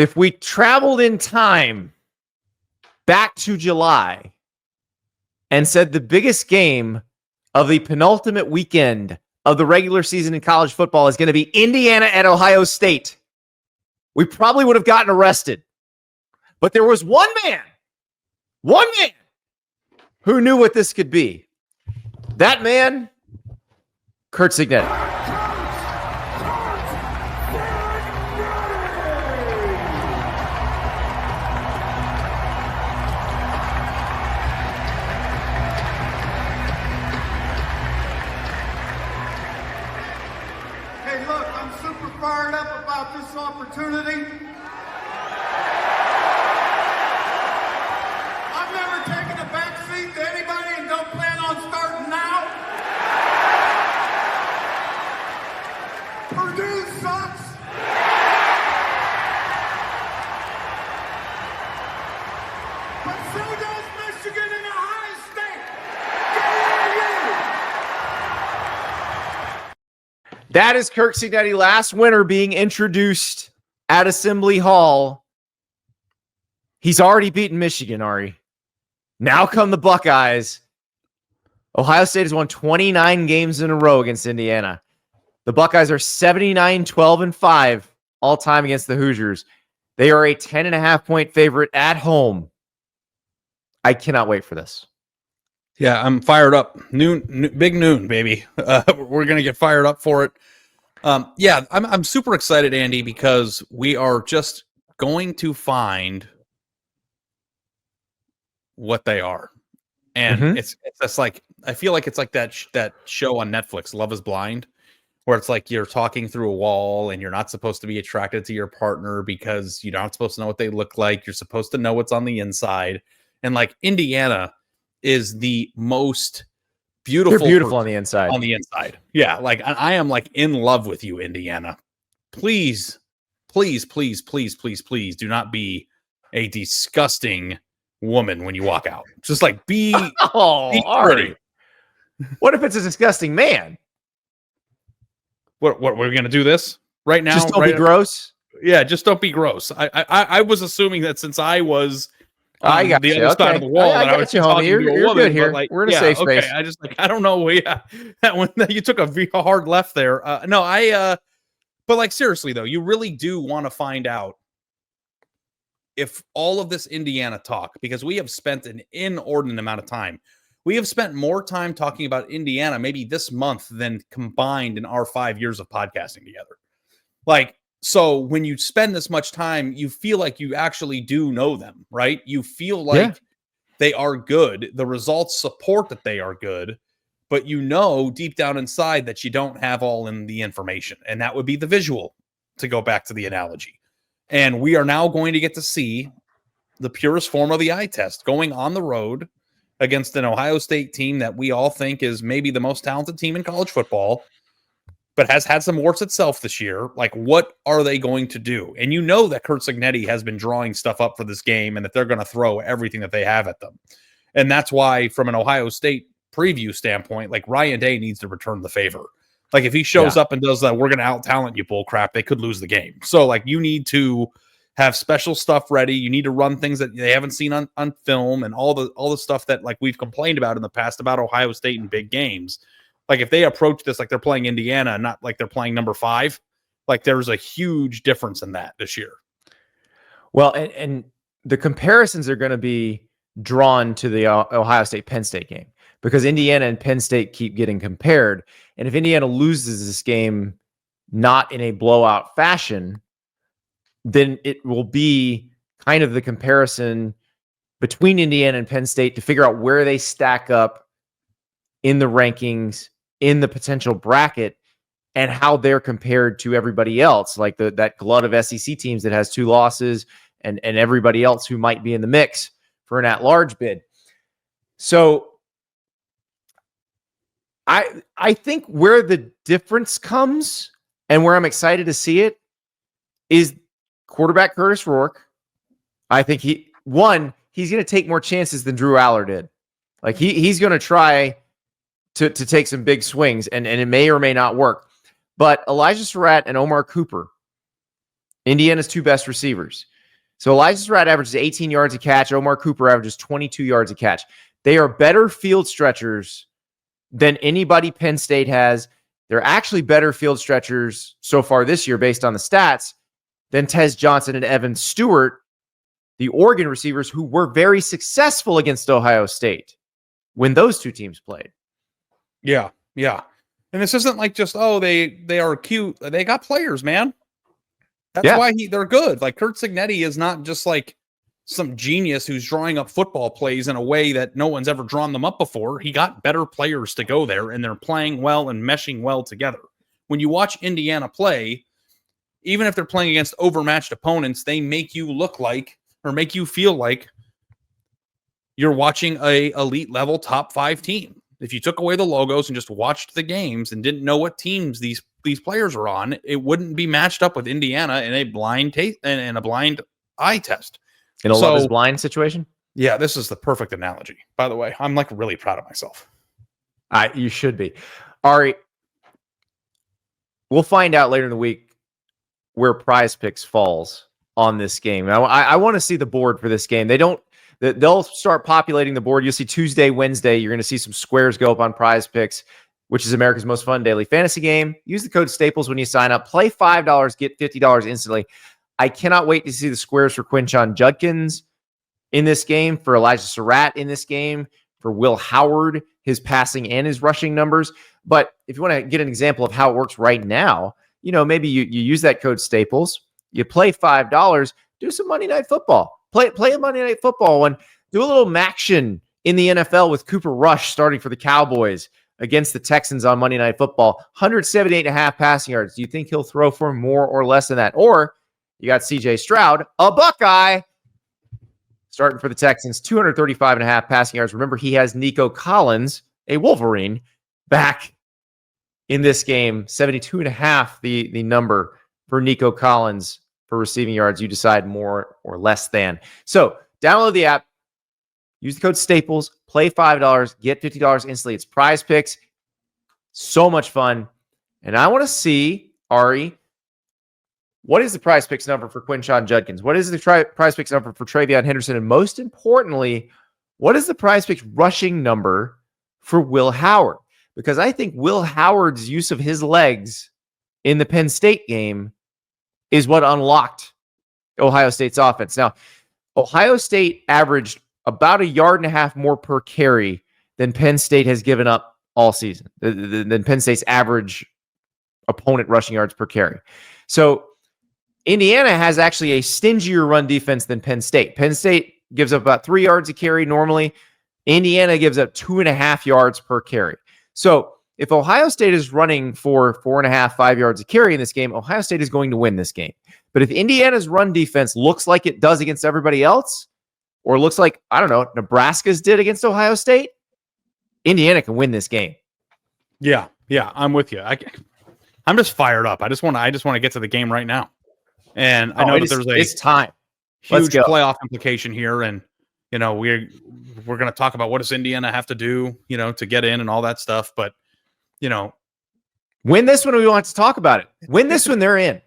If we traveled in time back to July and said the biggest game of the penultimate weekend of the regular season in college football is going to be Indiana at Ohio State, we probably would have gotten arrested. But there was one man who knew what this could be. That man, Curt Cignetti. Fired up about this opportunity. I've never taken a back seat to anybody and don't plan on starting now. Purdue sucks. But so does Michigan and Ohio State. That is Curt Cignetti, last winter, being introduced at Assembly Hall. He's already beaten Michigan, Ari. Now come the Buckeyes. Ohio State has won 29 games in a row against Indiana. The Buckeyes are 79-12-5 all time against the Hoosiers. They are a 10.5-point favorite at home. I cannot wait for this. Yeah, I'm fired up. Big noon, baby. We're gonna get fired up for it. Yeah, I'm super excited, Andy, because we are just going to find what they are, and it's just like, I feel like it's like that show on Netflix, Love Is Blind, where it's like you're talking through a wall and you're not supposed to be attracted to your partner because you're not supposed to know what they look like. You're supposed to know what's on the inside, and like Indiana is the most beautiful. They're beautiful on the inside. On the inside. Yeah. Like I am like in love with you, Indiana. Please, please, please, please, please, please do not be a disgusting woman when you walk out. Just like be Ari. What if it's a disgusting man? What we're gonna do this right now? Just don't be gross. Yeah, just don't be gross. I was assuming that since I was I got the you. other side of the wall. I got you, homie. You're good here. Like, we're in a safe space. I just like, I don't know. Yeah, that one you took a hard left there. But like seriously though, you really do want to find out if all of this Indiana talk, because we have spent an inordinate amount of time. We have spent more time talking about Indiana maybe this month than combined in our 5 years of podcasting together. Like, so when you spend this much time, you feel like you actually do know them, right? You feel like they are good. The results support that they are good, but you know deep down inside that you don't have all in the information. And that would be the visual, to go back to the analogy. And we are now going to get to see the purest form of the eye test going on the road against an Ohio State team that we all think is maybe the most talented team in college football, but has had some warts itself this year. Like, what are they going to do? And you know that Curt Cignetti has been drawing stuff up for this game and that they're going to throw everything that they have at them. And that's why, from an Ohio State preview standpoint, like Ryan Day needs to return the favor. Like, if he shows up and does that, we're going to out-talent you bull crap, they could lose the game. So, like, you need to have special stuff ready. You need to run things that they haven't seen on film, and all the stuff that, like, we've complained about in the past about Ohio State in big games. Like, if they approach this like they're playing Indiana and not like they're playing number 5, like, there's a huge difference in that this year. Well, and the comparisons are going to be drawn to the Ohio State-Penn State game, because Indiana and Penn State keep getting compared. And if Indiana loses this game not in a blowout fashion, then it will be kind of the comparison between Indiana and Penn State to figure out where they stack up in the rankings, in the potential bracket, and how they're compared to everybody else, like that glut of SEC teams that has 2 losses and everybody else who might be in the mix for an at-large bid. So I think where the difference comes and where I'm excited to see it is quarterback Curtis Rourke. I think he's going to take more chances than Drew Aller did. Like, he's going to try to take some big swings, and it may or may not work. But Elijah Surratt and Omar Cooper, Indiana's two best receivers. So Elijah Surratt averages 18 yards a catch. Omar Cooper averages 22 yards a catch. They are better field stretchers than anybody Penn State has. They're actually better field stretchers so far this year based on the stats than Tez Johnson and Evan Stewart, the Oregon receivers who were very successful against Ohio State when those two teams played. Yeah, yeah. And this isn't like just, oh, they are cute. They got players, man. That's why they're good. Like Curt Cignetti is not just like some genius who's drawing up football plays in a way that no one's ever drawn them up before. He got better players to go there, and they're playing well and meshing well together. When you watch Indiana play, even if they're playing against overmatched opponents, they make you look like or make you feel like you're watching a elite level top 5 team. If you took away the logos and just watched the games and didn't know what teams these players are on, it wouldn't be matched up with Indiana in a blind and a blind eye test. In a love is blind situation? Yeah, this is the perfect analogy. By the way, I'm like really proud of myself. You should be. Ari, we'll find out later in the week where Prize Picks falls on this game. I want to see the board for this game. They'll start populating the board. You'll see Tuesday, Wednesday. You're going to see some squares go up on Prize Picks, which is America's most fun daily fantasy game. Use the code Staples when you sign up. Play $5, get $50 instantly. I cannot wait to see the squares for Quinshon Judkins in this game, for Elijah Surratt in this game, for Will Howard, his passing and his rushing numbers. But if you want to get an example of how it works right now, maybe you use that code Staples, you play $5, do some Monday Night Football. Play a Monday Night Football and do a little Maction in the NFL with Cooper Rush starting for the Cowboys against the Texans on Monday Night Football. 178.5 passing yards. Do you think he'll throw for more or less than that? Or you got CJ Stroud, a Buckeye, starting for the Texans, 235.5 passing yards. Remember, he has Nico Collins, a Wolverine, back in this game. 72.5, the number for Nico Collins for receiving yards. You decide more or less than. So download the app, use the code Staples, play $5, get $50 instantly. It's Prize Picks. So much fun. And I want to see, Ari, what is the Prize Picks number for Quinshon Judkins? What is the Prize Picks number for Travion Henderson? And most importantly, what is the Prize Picks rushing number for Will Howard? Because I think Will Howard's use of his legs in the Penn State game is what unlocked Ohio State's offense. Now, Ohio State averaged about 1.5 yards more per carry than Penn State has given up all season, than Penn State's average opponent rushing yards per carry. So Indiana has actually a stingier run defense than Penn State. Penn State gives up about 3 yards a carry normally. Indiana gives up 2.5 yards per carry. So if Ohio State is running for 4.5, 5 yards a carry in this game, Ohio State is going to win this game. But if Indiana's run defense looks like it does against everybody else, or looks like, Nebraska's did against Ohio State, Indiana can win this game. Yeah, I'm with you. I'm just fired up. I just want to get to the game right now. And I know that there's it's time. Huge playoff implication here, and we're going to talk about what does Indiana have to do, to get in and all that stuff. But win this one, we want to talk about it. Win this one, they're in.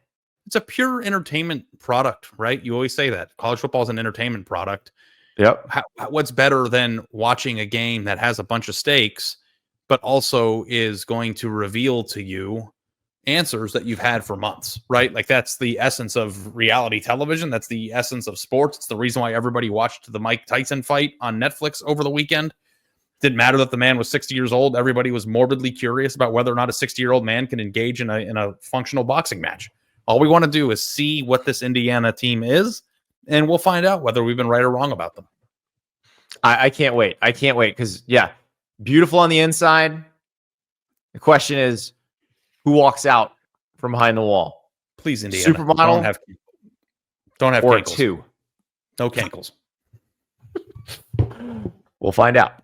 It's a pure entertainment product, right? You always say that college football is an entertainment product. Yep. What's better than watching a game that has a bunch of stakes, but also is going to reveal to you answers that you've had for months, right? Like that's the essence of reality television. That's the essence of sports. It's the reason why everybody watched the Mike Tyson fight on Netflix over the weekend. Didn't matter that the man was 60 years old. Everybody was morbidly curious about whether or not a 60-year-old man can engage in a functional boxing match. All we want to do is see what this Indiana team is, and we'll find out whether we've been right or wrong about them. I can't wait. I can't wait because, beautiful on the inside. The question is, who walks out from behind the wall? Please, Indiana. Supermodel? Don't have or cankles. 2. No cankles. We'll find out.